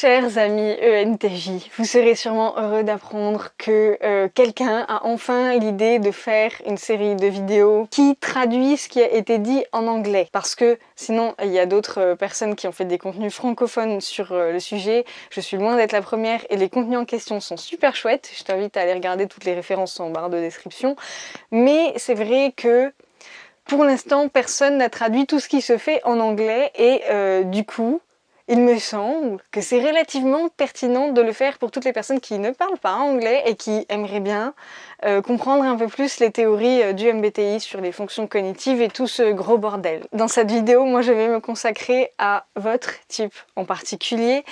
Chers amis ENTJ, vous serez sûrement heureux d'apprendre que quelqu'un a enfin l'idée de faire une série de vidéos qui traduit ce qui a été dit en anglais. Parce que sinon, il y a d'autres personnes qui ont fait des contenus francophones sur le sujet. Je suis loin d'être la première et les contenus en question sont super chouettes. Je t'invite à aller regarder, toutes les références en barre de description. Mais c'est vrai que pour l'instant, personne n'a traduit tout ce qui se fait en anglais et du coup, il me semble que c'est relativement pertinent de le faire pour toutes les personnes qui ne parlent pas anglais et qui aimeraient bien comprendre un peu plus les théories du MBTI sur les fonctions cognitives et tout ce gros bordel. Dans cette vidéo, moi je vais me consacrer à votre type en particulier.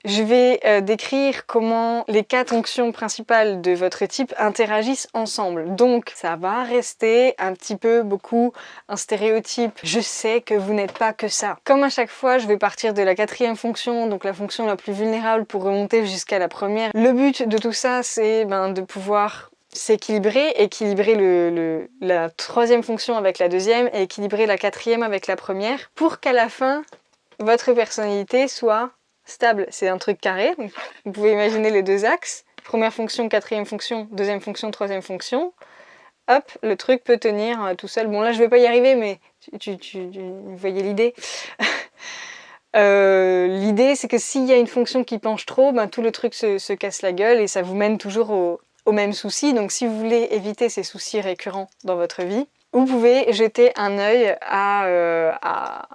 Je vais décrire comment les 4 fonctions principales de votre type interagissent ensemble. Donc ça va rester un petit peu beaucoup un stéréotype. Je sais que vous n'êtes pas que ça. Comme à chaque fois, je vais partir de la 4e fonction, donc la fonction la plus vulnérable, pour remonter jusqu'à la première. Le but de tout ça, c'est de pouvoir s'équilibrer, équilibrer la 3e fonction avec la 2e et équilibrer la 4e avec la première pour qu'à la fin, votre personnalité soit stable. C'est un truc carré, donc vous pouvez imaginer les 2 axes. Première fonction, 4e fonction, 2e fonction, 3e fonction. Hop, le truc peut tenir tout seul. Bon là je vais pas y arriver, mais tu voyez l'idée. L'idée c'est que s'il y a une fonction qui penche trop, tout le truc se casse la gueule et ça vous mène toujours au même souci. Donc si vous voulez éviter ces soucis récurrents dans votre vie, vous pouvez jeter un œil à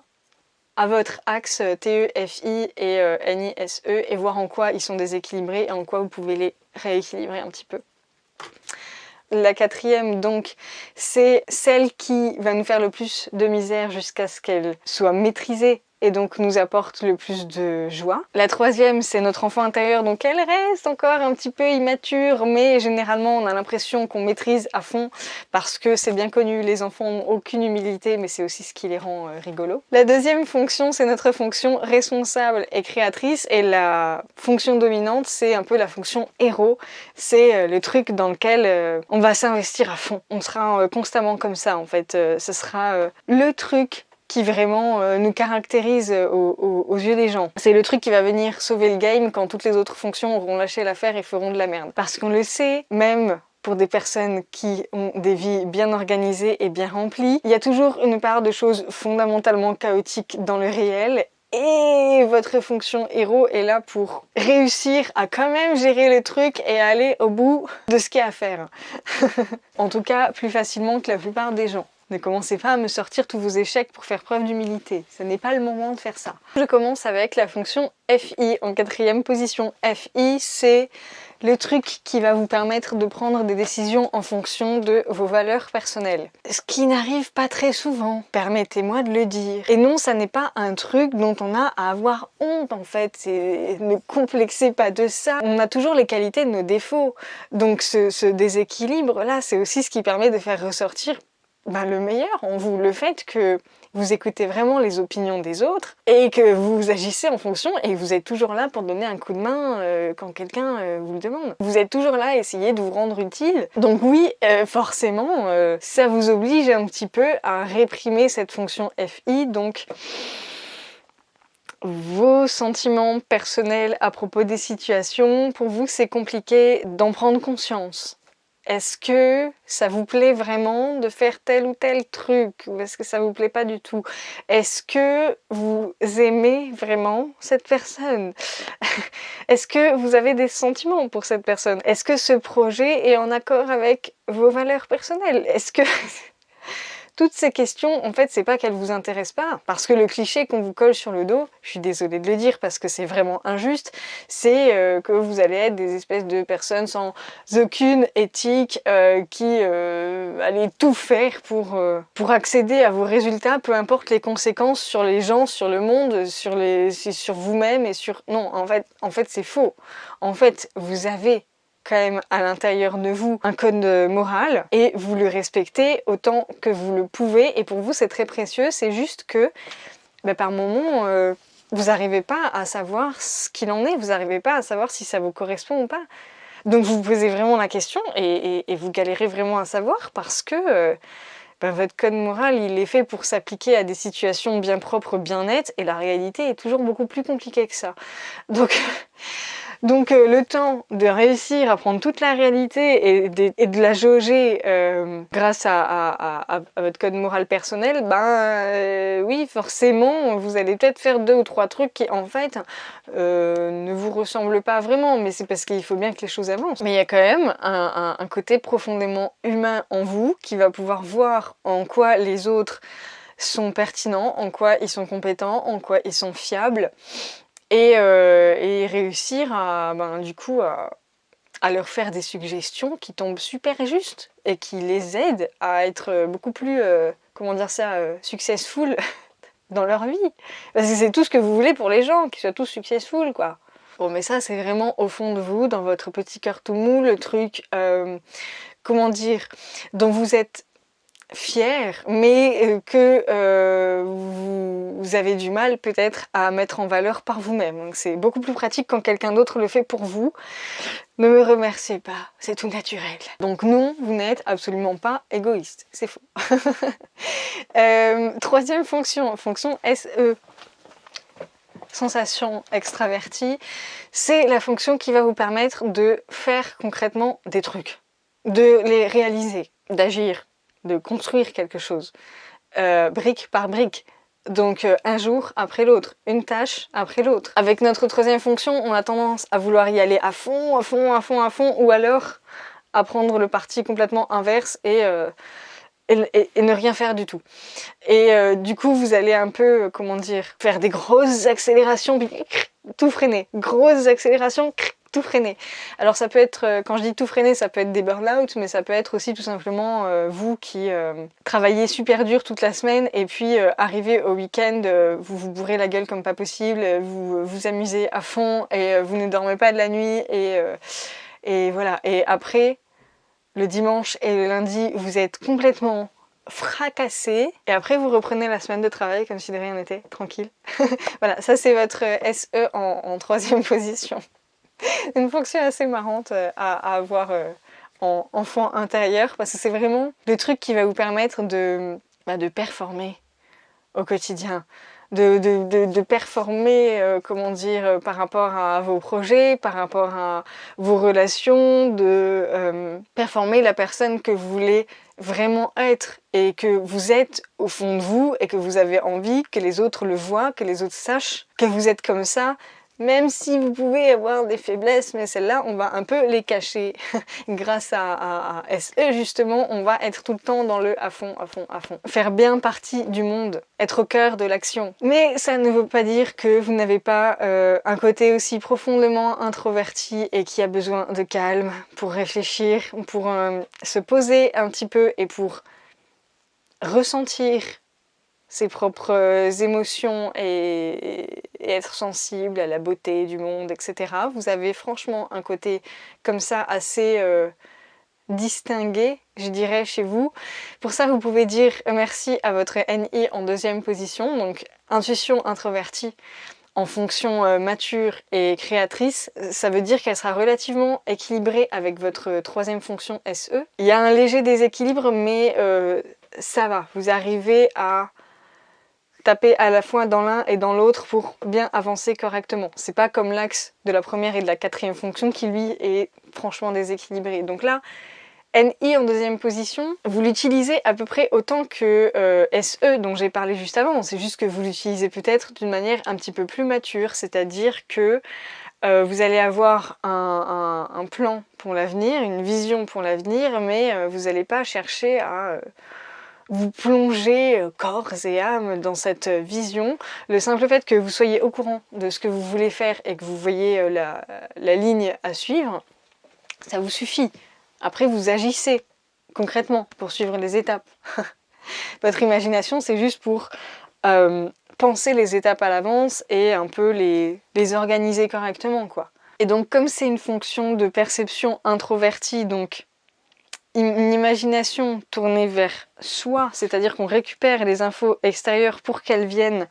votre axe TE-FI et NI-SE et voir en quoi ils sont déséquilibrés et en quoi vous pouvez les rééquilibrer un petit peu. La 4e, donc, c'est celle qui va nous faire le plus de misère jusqu'à ce qu'elle soit maîtrisée et donc nous apporte le plus de joie. La 3e, c'est notre enfant intérieur, donc elle reste encore un petit peu immature, mais généralement on a l'impression qu'on maîtrise à fond parce que c'est bien connu, les enfants n'ont aucune humilité, mais c'est aussi ce qui les rend rigolos. La 2e fonction, c'est notre fonction responsable et créatrice, et la fonction dominante, c'est un peu la fonction héros, c'est le truc dans lequel on va s'investir à fond. On sera constamment comme ça en fait, ce sera le truc qui vraiment nous caractérise aux yeux des gens. C'est le truc qui va venir sauver le game quand toutes les autres fonctions auront lâché l'affaire et feront de la merde. Parce qu'on le sait, même pour des personnes qui ont des vies bien organisées et bien remplies, il y a toujours une part de choses fondamentalement chaotiques dans le réel. Et votre fonction héros est là pour réussir à quand même gérer le truc et aller au bout de ce qu'il y a à faire. En tout cas, plus facilement que la plupart des gens. Ne commencez pas à me sortir tous vos échecs pour faire preuve d'humilité. Ce n'est pas le moment de faire ça. Je commence avec la fonction FI en 4e position. FI, c'est le truc qui va vous permettre de prendre des décisions en fonction de vos valeurs personnelles. Ce qui n'arrive pas très souvent, permettez-moi de le dire. Et non, ça n'est pas un truc dont on a à avoir honte en fait. Ne complexez pas de ça. On a toujours les qualités de nos défauts. Donc ce déséquilibre-là, c'est aussi ce qui permet de faire ressortir le meilleur en vous, le fait que vous écoutez vraiment les opinions des autres et que vous agissez en fonction et que vous êtes toujours là pour donner un coup de main quand quelqu'un vous le demande. Vous êtes toujours là à essayer de vous rendre utile. Donc oui, forcément, ça vous oblige un petit peu à réprimer cette fonction FI, donc vos sentiments personnels à propos des situations. Pour vous, c'est compliqué d'en prendre conscience. Est-ce que ça vous plaît vraiment de faire tel ou tel truc ou est-ce que ça vous plaît pas du tout? Est-ce que vous aimez vraiment cette personne? Est-ce que vous avez des sentiments pour cette personne? Est-ce que ce projet est en accord avec vos valeurs personnelles? Est-ce que... Toutes ces questions, en fait, c'est pas qu'elles vous intéressent pas, parce que le cliché qu'on vous colle sur le dos, je suis désolée de le dire parce que c'est vraiment injuste, c'est que vous allez être des espèces de personnes sans aucune éthique qui allez tout faire pour accéder à vos résultats, peu importe les conséquences sur les gens, sur le monde, sur vous-même et sur... Non, en fait, c'est faux. En fait, vous avez quand même à l'intérieur de vous un code moral et vous le respectez autant que vous le pouvez et pour vous c'est très précieux, c'est juste que par moment vous n'arrivez pas à savoir ce qu'il en est, vous n'arrivez pas à savoir si ça vous correspond ou pas. Donc vous vous posez vraiment la question et vous galérez vraiment à savoir parce que ben, votre code moral, il est fait pour s'appliquer à des situations bien propres, bien nettes, et la réalité est toujours beaucoup plus compliquée que ça. Donc le temps de réussir à prendre toute la réalité et de la jauger grâce à votre code moral personnel, oui, forcément, vous allez peut-être faire 2 ou 3 trucs qui, en fait, ne vous ressemblent pas vraiment, mais c'est parce qu'il faut bien que les choses avancent. Mais il y a quand même un côté profondément humain en vous qui va pouvoir voir en quoi les autres sont pertinents, en quoi ils sont compétents, en quoi ils sont fiables, et réussir du coup à leur faire des suggestions qui tombent super justes et qui les aident à être beaucoup plus, successful dans leur vie. Parce que c'est tout ce que vous voulez pour les gens, qu'ils soient tous successful, quoi. Bon, mais ça, c'est vraiment au fond de vous, dans votre petit cœur tout mou, le truc, dont vous êtes fier, mais que vous avez du mal peut-être à mettre en valeur par vous-même. Donc c'est beaucoup plus pratique quand quelqu'un d'autre le fait pour vous. Ne me remerciez pas, c'est tout naturel. Donc non, vous n'êtes absolument pas égoïste, c'est faux. Troisième fonction SE. Sensation extravertie, c'est la fonction qui va vous permettre de faire concrètement des trucs, de les réaliser, d'agir, de construire quelque chose, brique par brique. Donc un jour après l'autre, une tâche après l'autre. Avec notre troisième fonction, on a tendance à vouloir y aller à fond, ou alors à prendre le parti complètement inverse et ne rien faire du tout. Et du coup, vous allez un peu, faire des grosses accélérations, puis tout freiner. Grosses accélérations, tout freiner. Alors ça peut être, quand je dis tout freiner, ça peut être des burn-out, mais ça peut être aussi tout simplement vous qui travaillez super dur toute la semaine et puis arrivez au week-end, vous vous bourrez la gueule comme pas possible, vous vous amusez à fond et vous ne dormez pas de la nuit et voilà. Et après, le dimanche et le lundi, vous êtes complètement fracassé et après vous reprenez la semaine de travail comme si de rien n'était, tranquille. Voilà, ça c'est votre SE en troisième position. Une fonction assez marrante à avoir en enfant intérieur parce que c'est vraiment le truc qui va vous permettre de performer au quotidien. De performer, par rapport à vos projets, par rapport à vos relations, de performer la personne que vous voulez vraiment être et que vous êtes au fond de vous et que vous avez envie que les autres le voient, que les autres sachent que vous êtes comme ça, même si vous pouvez avoir des faiblesses, mais celles-là, on va un peu les cacher. Grâce à SE, justement, on va être tout le temps dans le à fond. Faire bien partie du monde, être au cœur de l'action. Mais ça ne veut pas dire que vous n'avez pas un côté aussi profondément introverti et qui a besoin de calme pour réfléchir, pour se poser un petit peu et pour ressentir ses propres émotions et être sensible à la beauté du monde, etc. Vous avez franchement un côté comme ça assez distingué, je dirais, chez vous. Pour ça, vous pouvez dire merci à votre NI en deuxième position, donc intuition introvertie en fonction mature et créatrice. Ça veut dire qu'elle sera relativement équilibrée avec votre troisième fonction SE. Il y a un léger déséquilibre, mais ça va. Vous arrivez à taper à la fois dans l'un et dans l'autre pour bien avancer correctement. C'est pas comme l'axe de la première et de la quatrième fonction qui lui est franchement déséquilibré. Donc là, NI en deuxième position, vous l'utilisez à peu près autant que SE dont j'ai parlé juste avant. C'est juste que vous l'utilisez peut-être d'une manière un petit peu plus mature, c'est-à-dire que vous allez avoir un plan pour l'avenir, une vision pour l'avenir, mais vous n'allez pas chercher à vous plongez corps et âme dans cette vision. Le simple fait que vous soyez au courant de ce que vous voulez faire et que vous voyez la ligne à suivre, ça vous suffit. Après, vous agissez concrètement pour suivre les étapes. Votre imagination, c'est juste pour penser les étapes à l'avance et un peu les organiser correctement, quoi. Et donc, comme c'est une fonction de perception introvertie, donc une imagination tournée vers soi, c'est-à-dire qu'on récupère les infos extérieures pour qu'elles viennent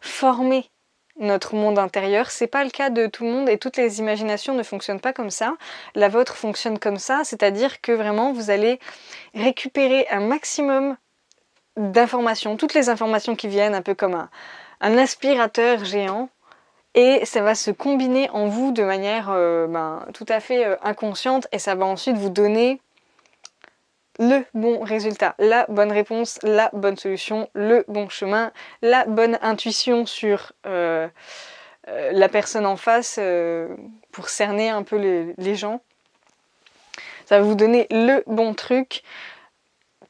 former notre monde intérieur. C'est pas le cas de tout le monde et toutes les imaginations ne fonctionnent pas comme ça. La vôtre fonctionne comme ça, c'est-à-dire que vraiment vous allez récupérer un maximum d'informations, toutes les informations qui viennent, un peu comme un aspirateur géant, et ça va se combiner en vous de manière tout à fait inconsciente, et ça va ensuite vous donner le bon résultat, la bonne réponse, la bonne solution, le bon chemin, la bonne intuition sur la personne en face pour cerner un peu les gens. Ça va vous donner le bon truc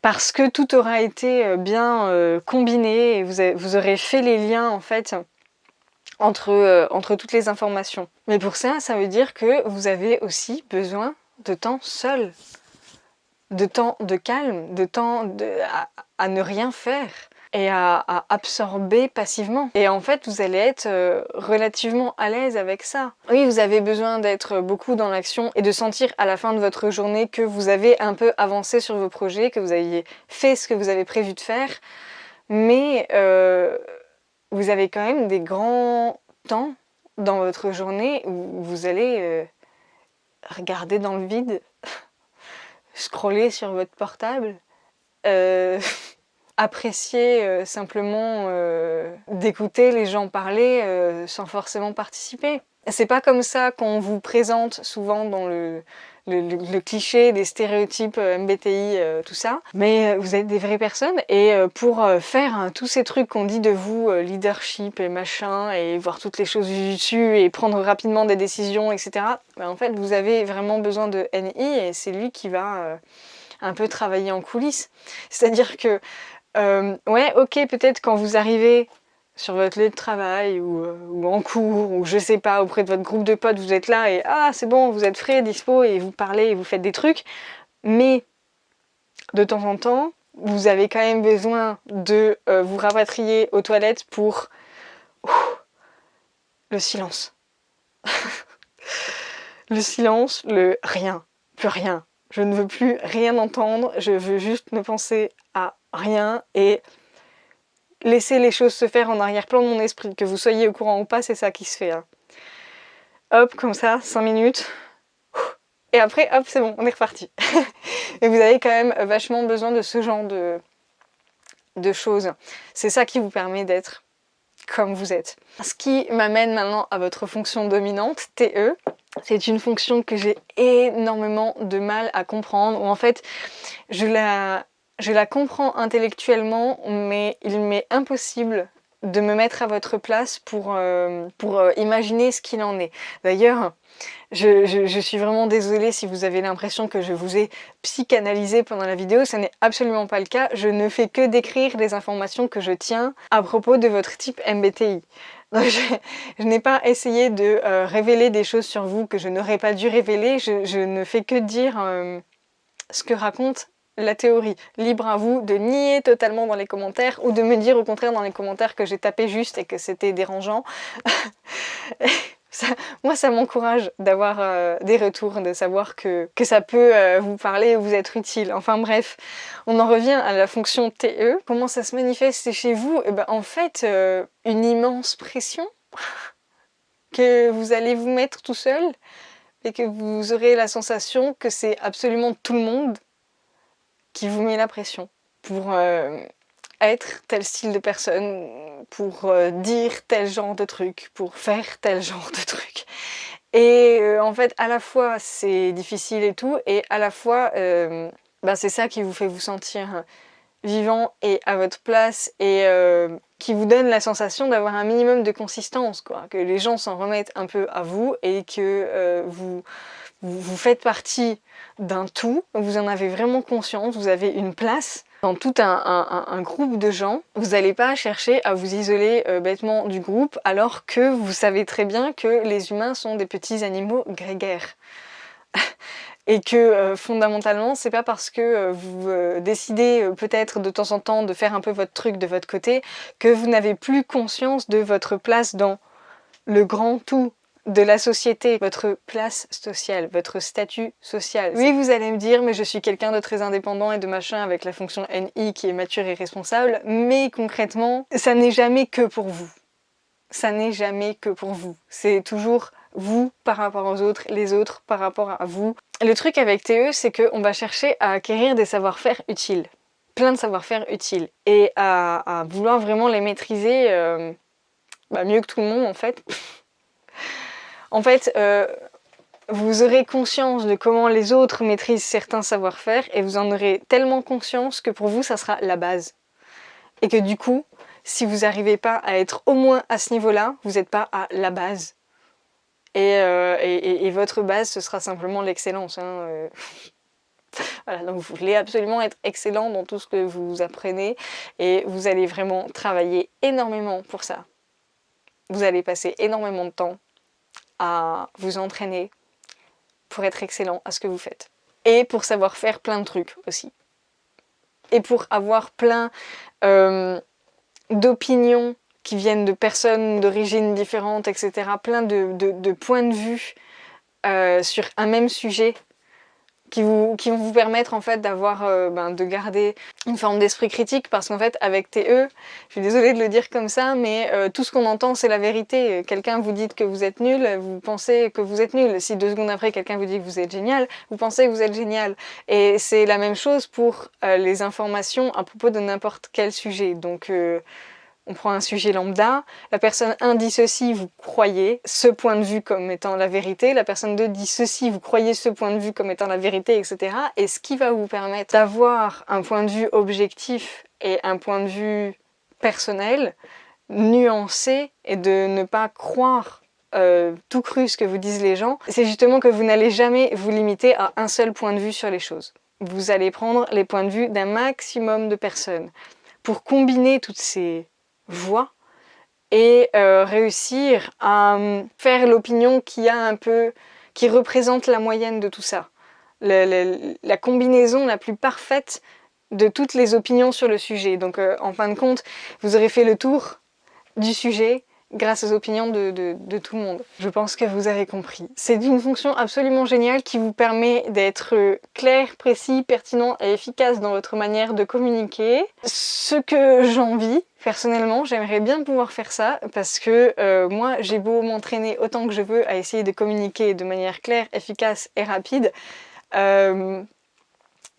parce que tout aura été bien combiné et vous aurez fait les liens en fait entre toutes les informations. Mais pour ça, ça veut dire que vous avez aussi besoin de temps seul, de temps de calme, de temps à ne rien faire et à absorber passivement. Et en fait, vous allez être relativement à l'aise avec ça. Oui, vous avez besoin d'être beaucoup dans l'action et de sentir à la fin de votre journée que vous avez un peu avancé sur vos projets, que vous aviez fait ce que vous avez prévu de faire, mais vous avez quand même des grands temps dans votre journée où vous allez regarder dans le vide, scroller sur votre portable, apprécier simplement d'écouter les gens parler sans forcément participer. C'est pas comme ça qu'on vous présente souvent dans le cliché des stéréotypes MBTI, tout ça. Mais vous êtes des vraies personnes et pour faire tous ces trucs qu'on dit de vous, leadership et machin, et voir toutes les choses du dessus et prendre rapidement des décisions, etc. En fait, vous avez vraiment besoin de NI et c'est lui qui va un peu travailler en coulisses. C'est-à-dire que, ouais, ok, peut-être quand vous arrivez sur votre lieu de travail ou en cours ou je sais pas, auprès de votre groupe de potes, vous êtes là et ah c'est bon, vous êtes frais, dispo et vous parlez et vous faites des trucs, mais de temps en temps, vous avez quand même besoin de vous rapatrier aux toilettes pour le silence. Le silence, le rien, plus rien. Je ne veux plus rien entendre, je veux juste ne penser à rien et laisser les choses se faire en arrière-plan de mon esprit, que vous soyez au courant ou pas, c'est ça qui se fait. Hein. Hop, comme ça, 5 minutes. Et après, hop, c'est bon, on est reparti. Et vous avez quand même vachement besoin de ce genre de choses. C'est ça qui vous permet d'être comme vous êtes. Ce qui m'amène maintenant à votre fonction dominante, TE. C'est une fonction que j'ai énormément de mal à comprendre, ou en fait, je la comprends intellectuellement, mais il m'est impossible de me mettre à votre place pour imaginer ce qu'il en est. D'ailleurs, je suis vraiment désolée si vous avez l'impression que je vous ai psychanalysé pendant la vidéo, ce n'est absolument pas le cas. Je ne fais que décrire les informations que je tiens à propos de votre type MBTI. Donc je n'ai pas essayé de révéler des choses sur vous que je n'aurais pas dû révéler, je ne fais que dire ce que raconte la théorie. Libre à vous de nier totalement dans les commentaires ou de me dire au contraire dans les commentaires que j'ai tapé juste et que c'était dérangeant. Moi, ça m'encourage d'avoir des retours, de savoir que ça peut vous parler ou vous être utile. Enfin bref, on en revient à la fonction TE. Comment ça se manifeste chez vous? En fait, une immense pression que vous allez vous mettre tout seul et que vous aurez la sensation que c'est absolument tout le monde qui vous met la pression pour être tel style de personne, pour dire tel genre de truc, pour faire tel genre de truc. Et en fait, à la fois c'est difficile et tout, et à la fois c'est ça qui vous fait vous sentir vivant et à votre place, et qui vous donne la sensation d'avoir un minimum de consistance, quoi. Que les gens s'en remettent un peu à vous et que vous faites partie d'un tout, vous en avez vraiment conscience, vous avez une place dans tout un groupe de gens. Vous n'allez pas chercher à vous isoler bêtement du groupe alors que vous savez très bien que les humains sont des petits animaux grégaires. Et que fondamentalement, c'est pas parce que vous décidez peut-être de temps en temps de faire un peu votre truc de votre côté que vous n'avez plus conscience de votre place dans le grand tout de la société, votre place sociale, votre statut social. Oui, vous allez me dire, mais je suis quelqu'un de très indépendant et de machin avec la fonction NI qui est mature et responsable, mais concrètement, ça n'est jamais que pour vous. ça n'est jamais que pour vous. C'est toujours vous par rapport aux autres, les autres par rapport à vous. Le truc avec TE, c'est qu'on va chercher à acquérir des savoir-faire utiles. Plein de savoir-faire utiles. Et à vouloir vraiment les maîtriser mieux que tout le monde en fait. En fait, vous aurez conscience de comment les autres maîtrisent certains savoir-faire et vous en aurez tellement conscience que pour vous, ça sera la base. Et que du coup, si vous n'arrivez pas à être au moins à ce niveau-là, vous n'êtes pas à la base. Et votre base, ce sera simplement l'excellence. Voilà, donc vous voulez absolument être excellent dans tout ce que vous apprenez et vous allez vraiment travailler énormément pour ça. Vous allez passer énormément de temps à vous entraîner pour être excellent à ce que vous faites. Et pour savoir faire plein de trucs aussi. Et pour avoir plein d'opinions qui viennent de personnes d'origines différentes, etc. Plein de points de vue sur un même sujet qui vont vous permettre en fait d'avoir, de garder une forme d'esprit critique parce qu'en fait avec TE, je suis désolée de le dire comme ça, mais tout ce qu'on entend c'est la vérité. Quelqu'un vous dit que vous êtes nul, vous pensez que vous êtes nul. Si 2 secondes après quelqu'un vous dit que vous êtes génial, vous pensez que vous êtes génial. Et c'est la même chose pour les informations à propos de n'importe quel sujet. Donc on prend un sujet lambda, la personne 1 dit ceci, vous croyez ce point de vue comme étant la vérité, la personne 2 dit ceci, vous croyez ce point de vue comme étant la vérité, etc. Et ce qui va vous permettre d'avoir un point de vue objectif et un point de vue personnel, nuancé, et de ne pas croire tout cru ce que vous disent les gens, c'est justement que vous n'allez jamais vous limiter à un seul point de vue sur les choses. Vous allez prendre les points de vue d'un maximum de personnes pour combiner toutes ces voix et réussir à faire l'opinion qui représente la moyenne de tout ça. La combinaison la plus parfaite de toutes les opinions sur le sujet. Donc en fin de compte, vous aurez fait le tour du sujet grâce aux opinions de tout le monde. Je pense que vous avez compris. C'est une fonction absolument géniale qui vous permet d'être clair, précis, pertinent et efficace dans votre manière de communiquer. Ce que j'envie, personnellement, j'aimerais bien pouvoir faire ça parce que moi, j'ai beau m'entraîner autant que je veux à essayer de communiquer de manière claire, efficace et rapide.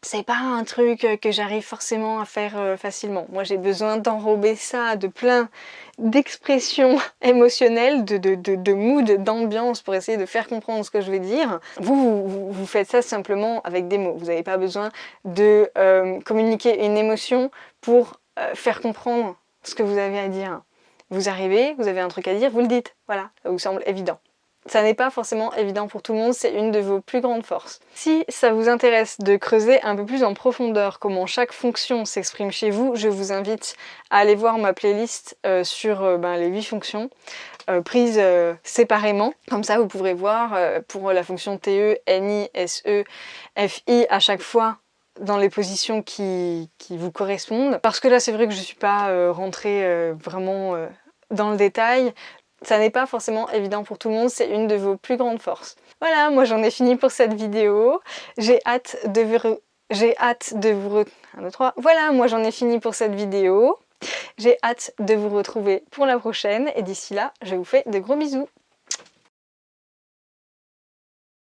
C'est pas un truc que j'arrive forcément à faire facilement. Moi, j'ai besoin d'enrober ça de plein d'expressions émotionnelles, de mood, d'ambiance pour essayer de faire comprendre ce que je vais dire. Vous faites ça simplement avec des mots. Vous n'avez pas besoin de communiquer une émotion pour faire comprendre ce que vous avez à dire. Vous arrivez, vous avez un truc à dire, vous le dites. Voilà, ça vous semble évident. Ça n'est pas forcément évident pour tout le monde, c'est une de vos plus grandes forces. Si ça vous intéresse de creuser un peu plus en profondeur comment chaque fonction s'exprime chez vous, je vous invite à aller voir ma playlist sur les 8 fonctions prises séparément. Comme ça, vous pourrez voir pour la fonction TE, NI, SE, FI à chaque fois dans les positions qui vous correspondent. Parce que là, c'est vrai que je ne suis pas rentrée vraiment dans le détail. Ça n'est pas forcément évident pour tout le monde, c'est une de vos plus grandes forces. Voilà, moi j'en ai fini pour cette vidéo. J'ai hâte de vous Voilà, moi j'en ai fini pour cette vidéo. J'ai hâte de vous retrouver pour la prochaine et d'ici là, je vous fais de gros bisous.